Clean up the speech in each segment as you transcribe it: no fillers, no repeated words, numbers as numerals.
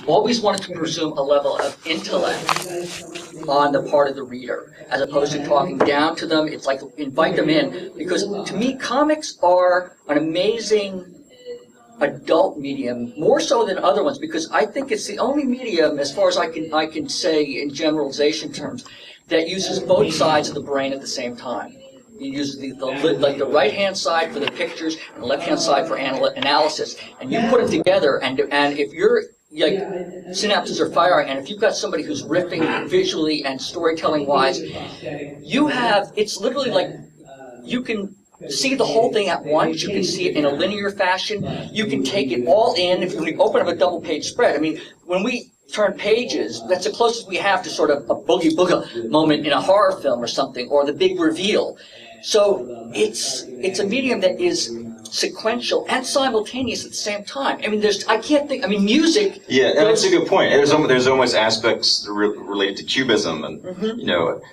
always wanted to presume a level of intellect on the part of the reader, as opposed to talking down to them. It's like invite them in, because to me, comics are an amazing adult medium, more so than other ones, because I think it's the only medium, as far as I can say in generalization terms, that uses both sides of the brain at the same time. You use the right-hand side for the pictures and the left-hand side for analysis, and you put them together, and if you're like synapses are firing, and if you've got somebody who's riffing visually and storytelling-wise, it's literally like you can see the whole thing at once. You can see it in a linear fashion. You can take it all in. When we open up a double-page spread, I mean, when we turn pages, that's the closest we have to sort of a boogie-booga moment in a horror film or something, or the big reveal. So it's a medium that is sequential and simultaneous at the same time. I mean, music. Yeah, and that's a good point. There's almost aspects related to cubism, and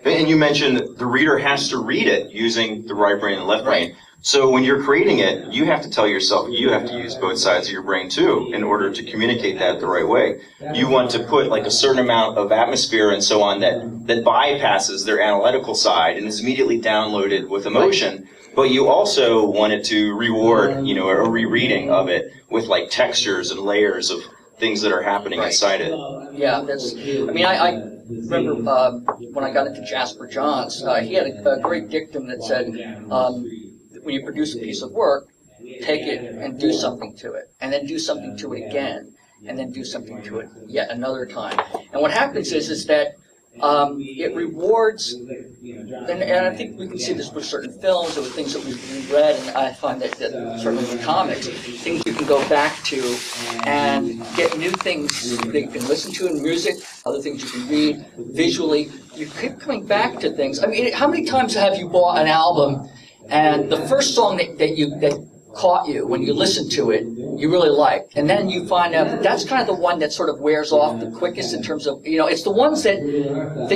and you mentioned the reader has to read it using the right brain and left brain. So when you're creating it, you have to tell yourself you have to use both sides of your brain too in order to communicate that the right way. You want to put like a certain amount of atmosphere and so on that bypasses their analytical side and is immediately downloaded with emotion. But you also want it to reward, a rereading of it with like textures and layers of things that are happening inside it. Yeah, I remember when I got into Jasper Johns, he had a great dictum that said, when you produce a piece of work, take it and do something to it, and then do something to it again, and then do something to it yet another time. And what happens is that it rewards, and I think we can see this with certain films or with things that we've read, and I find that certainly with comics, things you can go back to and get new things that you can listen to in music, other things you can read visually. You keep coming back to things. I mean, how many times have you bought an album and the first song that caught you when you listened to it, you really liked, and then you find out that that's kind of the one that sort of wears off the quickest in terms of, it's the ones that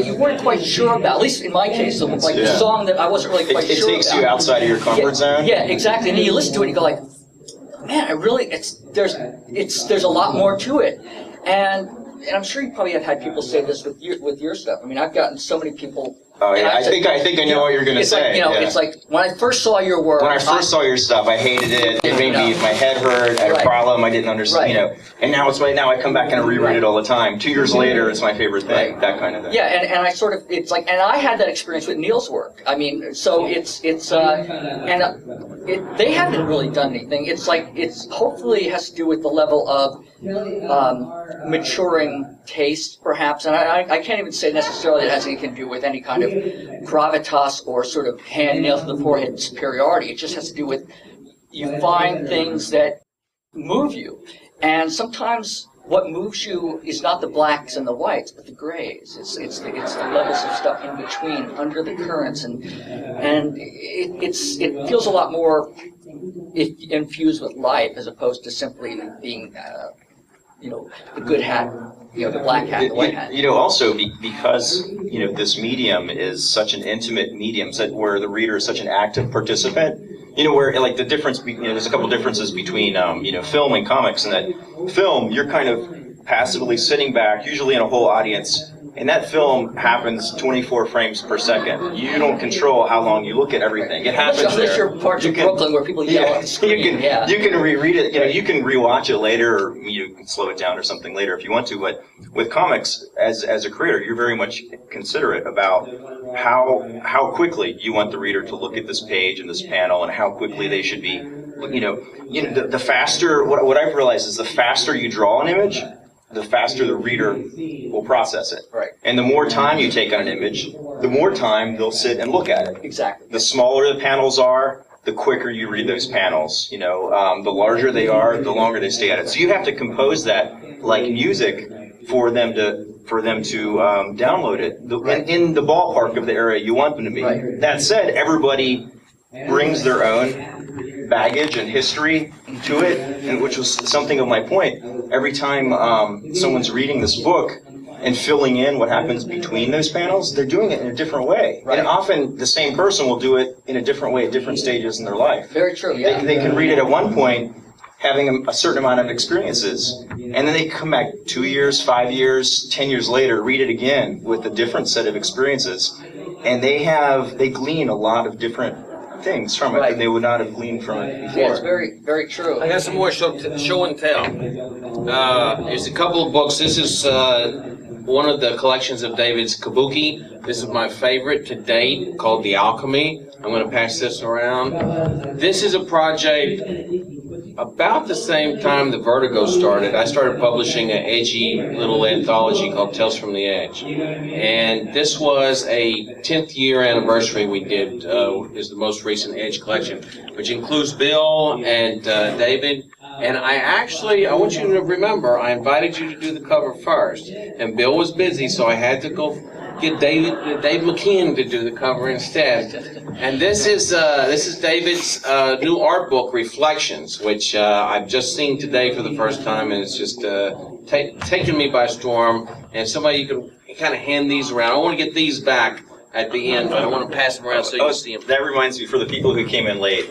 you weren't quite sure about, at least in my case, the song that I wasn't really quite sure about. It takes you outside of your comfort zone? Yeah, exactly, and then you listen to it and you go like, man, there's a lot more to it. And I'm sure you probably have had people say this with your stuff. I mean, I've gotten so many people. Oh yeah, I think I know what you're going to say. It's like when I first saw your work. When I first saw your stuff, I hated it. It made me, my head hurt. I had a problem. I didn't understand. And now now I come back and I reread it all the time. 2 years later, it's my favorite thing. That kind of thing. Yeah, and I sort of and I had that experience with Neil's work. I mean, so they haven't really done anything. It's hopefully has to do with the level of maturing taste, perhaps, and I can't even say necessarily it has anything to do with any kind of gravitas or sort of hand nail to the forehead superiority. It just has to do with you find things that move you, and sometimes what moves you is not the blacks and the whites, but the grays. It's the levels of stuff in between, under the currents, and it feels a lot more infused with life as opposed to simply being the good hat, the black hat, the white hat. Also because this medium is such an intimate medium, where the reader is such an active participant. Where like the difference, there's a couple differences between film and comics, and that film you're kind of passively sitting back, usually in a whole audience. And that film happens 24 frames per second. You don't control how long you look at everything. It happens unless you're parts of Brooklyn where people yell at the screen. You can reread it. You can rewatch it later, or you can slow it down or something later if you want to. But with comics, as a creator, you're very much considerate about how quickly you want the reader to look at this page and this panel, and how quickly they should be. The faster. What I've realized is the faster you draw an image, the faster the reader will process it. Right. And the more time you take on an image, the more time they'll sit and look at it. Exactly. The smaller the panels are, the quicker you read those panels. The larger they are, the longer they stay at it. So you have to compose that like music for them to download it in the ballpark of the area you want them to be. Right. That said, everybody brings their own baggage and history to it, and which was something of my point. Every time someone's reading this book and filling in what happens between those panels, they're doing it in a different way. Right. And often the same person will do it in a different way at different stages in their life. Very true, yeah. They can read it at one point, having a certain amount of experiences. And then they come back 2 years, 5 years, 10 years later, read it again with a different set of experiences. And they glean a lot of different things from it that they would not have gleaned from it before. Yeah, it's very, very true. I got some more show and tell. There's a couple of books. This is one of the collections of David's kabuki. This is my favorite to date, called The Alchemy. I'm going to pass this around. This is a project about the same time the Vertigo started. I started publishing an edgy little anthology called Tales from the Edge. And this was a 10th year anniversary we did, is the most recent Edge collection, which includes Bill and David. And I want you to remember, I invited you to do the cover first. And Bill was busy, so I had to go get Dave McKeon to do the cover instead. And this is David's new art book, Reflections, which I've just seen today for the first time, and it's just taken me by storm. And somebody, you can kind of hand these around. I want to get these back at the end, but I want to pass them around so you can see them. That reminds me, for the people who came in late,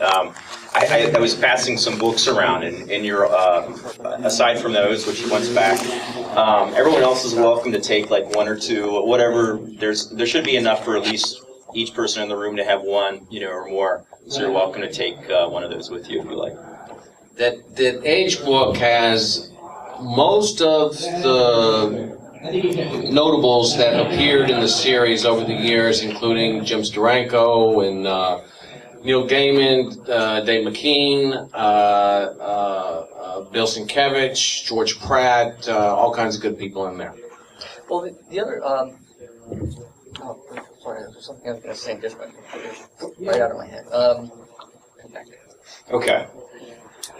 I was passing some books around, and you're, aside from those, which you went back, everyone else is welcome to take like one or two, whatever. There should be enough for at least each person in the room to have one, or more. So you're welcome to take one of those with you if you like. That Edge book has most of the notables that appeared in the series over the years, including Jim Steranko and Neil Gaiman, Dave McKean, Bill Sienkiewicz, George Pratt, all kinds of good people in there. Well, the other, sorry, there's something I was going to say just right out of my head. Okay.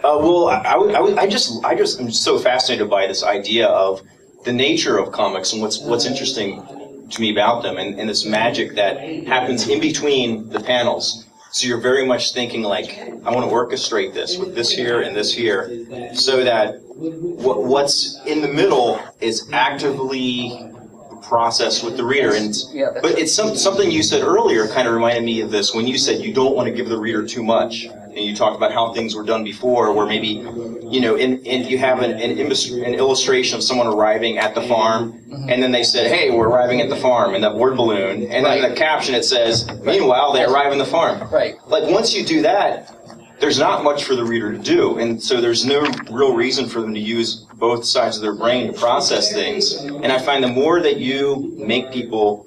Well, I just am so fascinated by this idea of the nature of comics and what's interesting to me about them, and this magic that happens in between the panels. So you're very much thinking like, I want to orchestrate this with this here and this here, so that what's in the middle is actively processed with the reader. And but it's something you said earlier kind of reminded me of this when you said you don't want to give the reader too much. And you talked about how things were done before, where maybe, you have an illustration of someone arriving at the farm, and then they said, hey, we're arriving at the farm, and that word balloon, and then in the caption it says, meanwhile, they arrive in the farm. Right. Like, once you do that, there's not much for the reader to do, and so there's no real reason for them to use both sides of their brain to process things. And I find the more that you make people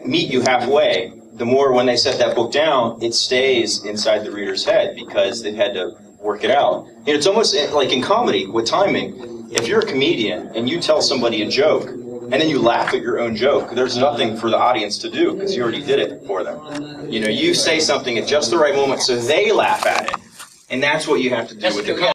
meet you halfway, the more when they set that book down, it stays inside the reader's head because they've had to work it out. It's almost like in comedy with timing. If you're a comedian and you tell somebody a joke and then you laugh at your own joke, there's nothing for the audience to do because you already did it for them. You say something at just the right moment so they laugh at it. And that's what you have to do with the comedy.